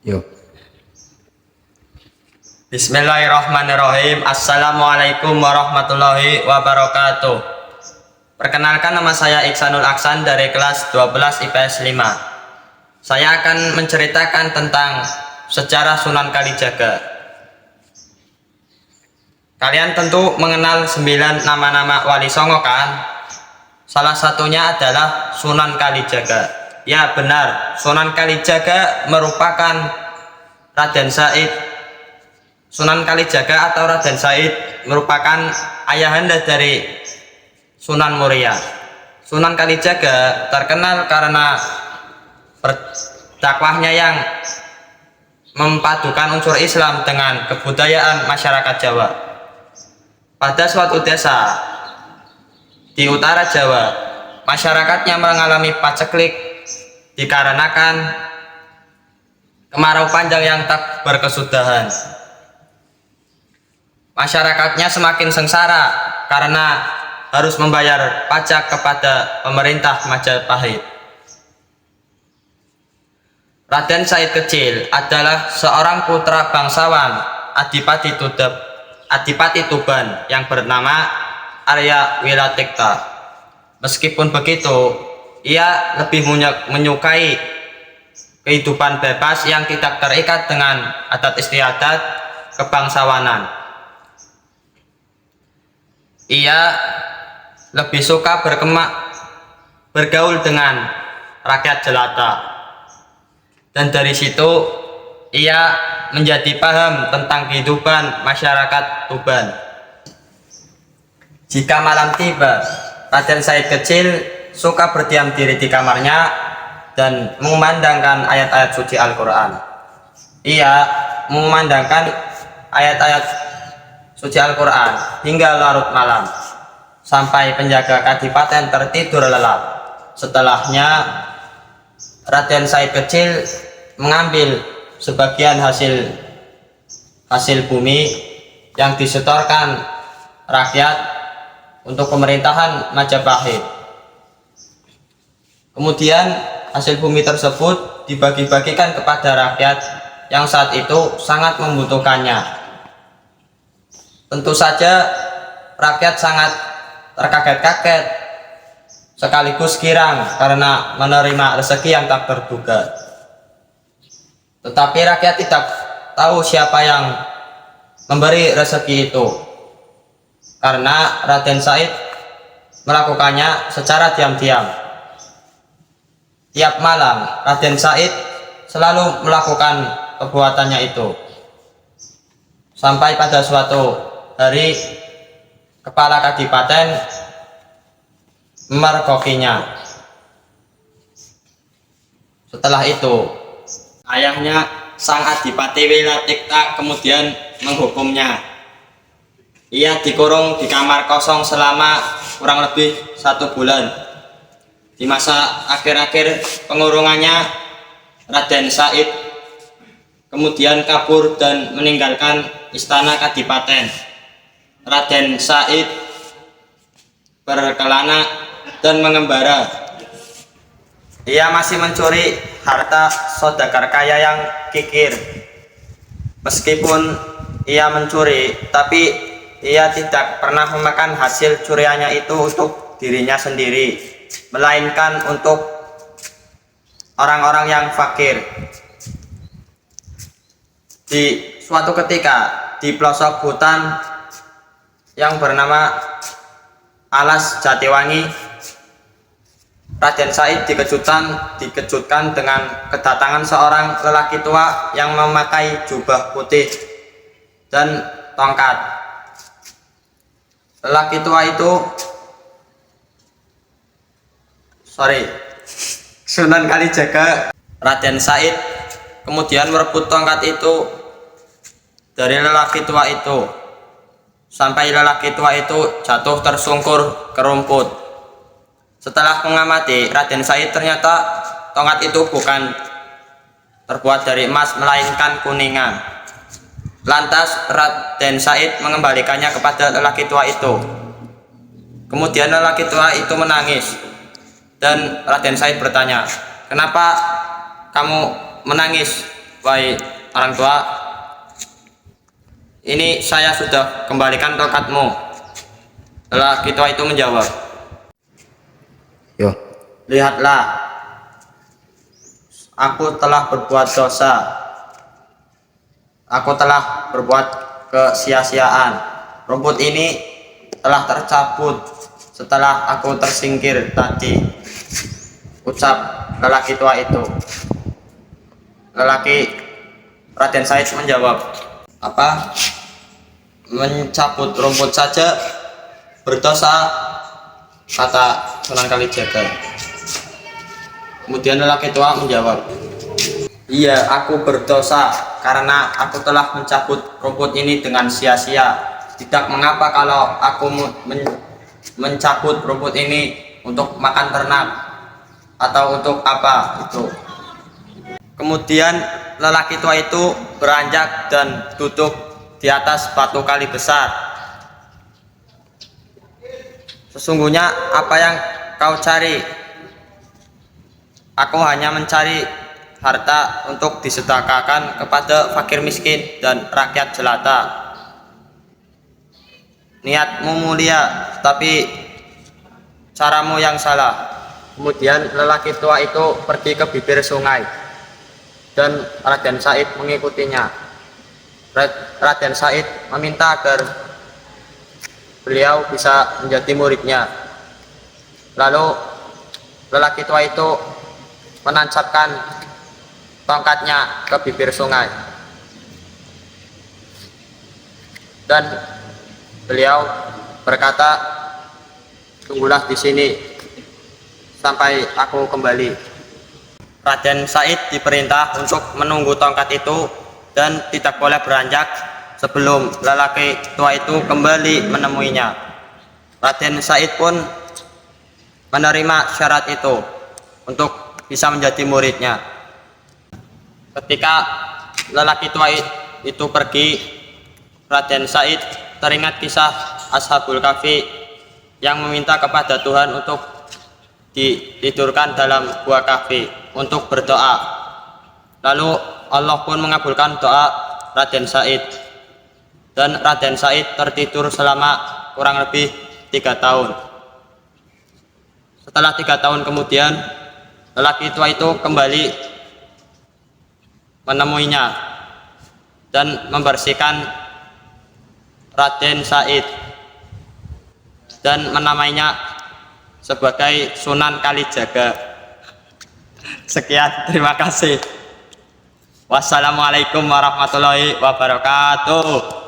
Yuk. Bismillahirrahmanirrahim. Assalamualaikum warahmatullahi wabarakatuh. Perkenalkan, nama saya Iksanul Aksan dari kelas 12 IPS 5. Saya akan menceritakan tentang sejarah Sunan Kalijaga. Kalian tentu mengenal 9 nama-nama Wali Songo kan? Salah satunya adalah Sunan Kalijaga. Ya benar, Sunan Kalijaga merupakan Raden Said. Sunan Kalijaga atau Raden Said merupakan ayahanda dari Sunan Muria. Sunan Kalijaga terkenal karena dakwahnya yang mempadukan unsur Islam dengan kebudayaan masyarakat Jawa. Pada suatu desa di utara Jawa, masyarakatnya mengalami paceklik dikarenakan kemarau panjang yang tak berkesudahan. Masyarakatnya semakin sengsara karena harus membayar pajak kepada pemerintah Majapahit. Raden Said Kecil adalah seorang putra bangsawan Adipati Tuban yang bernama Arya Wilatikta. Meskipun begitu, ia lebih menyukai kehidupan bebas yang tidak terikat dengan adat istiadat kebangsawanan. Ia lebih suka bergaul dengan rakyat jelata, dan dari situ ia menjadi paham tentang kehidupan masyarakat Tuban. Jika malam tiba, Raden Said Kecil suka berdiam diri di kamarnya dan memandangkan ayat-ayat suci Al-Quran. Ia memandangkan ayat-ayat suci Al-Quran hingga larut malam, sampai penjaga kadipaten tertidur lelap. Setelahnya, Raden Said Kecil mengambil sebagian hasil bumi yang disetorkan rakyat untuk pemerintahan Majapahit. Kemudian hasil bumi tersebut dibagi-bagikan kepada rakyat yang saat itu sangat membutuhkannya. Tentu saja rakyat sangat terkaget-kaget sekaligus girang karena menerima rezeki yang tak terduga. Tetapi rakyat tidak tahu siapa yang memberi rezeki itu, karena Raden Said melakukannya secara diam-diam. Tiap malam Raden Said selalu melakukan perbuatannya itu, sampai pada suatu hari kepala kadipaten memergokinya. Setelah itu ayahnya sang Adipati Wilatikta kemudian menghukumnya. Ia dikurung di kamar kosong selama kurang lebih 1 bulan. Di masa akhir-akhir pengurungannya, Raden Said kemudian kabur dan meninggalkan istana kadipaten. Raden Said berkelana dan mengembara. Ia masih mencuri harta saudagar kaya yang kikir. Meskipun ia mencuri, tapi ia tidak pernah memakan hasil curiannya itu untuk dirinya sendiri, melainkan untuk orang-orang yang fakir. Di suatu ketika di pelosok hutan yang bernama Alas Jatiwangi, Raden Said dikejutkan dengan kedatangan seorang lelaki tua yang memakai jubah putih dan tongkat. Lelaki tua itu Sunan Kalijaga. Raden Said kemudian merebut tongkat itu dari lelaki tua itu, sampai lelaki tua itu jatuh tersungkur ke rumput. Setelah mengamati, Raden Said ternyata tongkat itu bukan terbuat dari emas, melainkan kuningan. Lantas Raden Said mengembalikannya kepada lelaki tua itu. Kemudian lelaki tua itu menangis, dan Raden Said bertanya, "Kenapa kamu menangis, wahai orang tua, ini saya sudah kembalikan tongkatmu. Lelaki tua itu menjawab, Yo, lihatlah, aku telah berbuat dosa. Aku telah berbuat kesia-siaan. Rumput ini telah tercabut setelah aku tersingkir tadi, ucap lelaki tua itu. Raden Said menjawab, apa? Mencabut rumput saja berdosa, kata Sunan Kalijaga. Kemudian lelaki tua menjawab, iya, aku berdosa karena aku telah mencabut rumput ini dengan sia-sia. Tidak mengapa kalau aku mencabut rumput ini untuk makan ternak atau untuk apa itu. Kemudian lelaki tua itu beranjak dan duduk di atas batu kali besar. Sesungguhnya apa yang kau cari? Aku hanya mencari harta untuk disedekahkan kepada fakir miskin dan rakyat jelata. Niatmu mulia, tapi caramu yang salah. Kemudian lelaki tua itu pergi ke bibir sungai dan Raden Said mengikutinya. Raden Said meminta agar beliau bisa menjadi muridnya. Lalu lelaki tua itu menancapkan tongkatnya ke bibir sungai dan beliau berkata, tunggulah di sini sampai aku kembali. Raden Said diperintah untuk menunggu tongkat itu dan tidak boleh beranjak sebelum lelaki tua itu kembali menemuinya. Raden Said pun menerima syarat itu untuk bisa menjadi muridnya. Ketika lelaki tua itu pergi, Raden Said teringat kisah Ashabul Kahfi yang meminta kepada Tuhan untuk ditidurkan dalam gua kahfi untuk berdoa. Lalu Allah pun mengabulkan doa Raden Said dan Raden Said tertidur selama kurang lebih 3 tahun. Setelah 3 tahun kemudian lelaki tua itu kembali menemuinya dan membersihkan Raden Said dan menamainya sebagai Sunan Kalijaga. Sekian, terima kasih. Wassalamualaikum warahmatullahi wabarakatuh.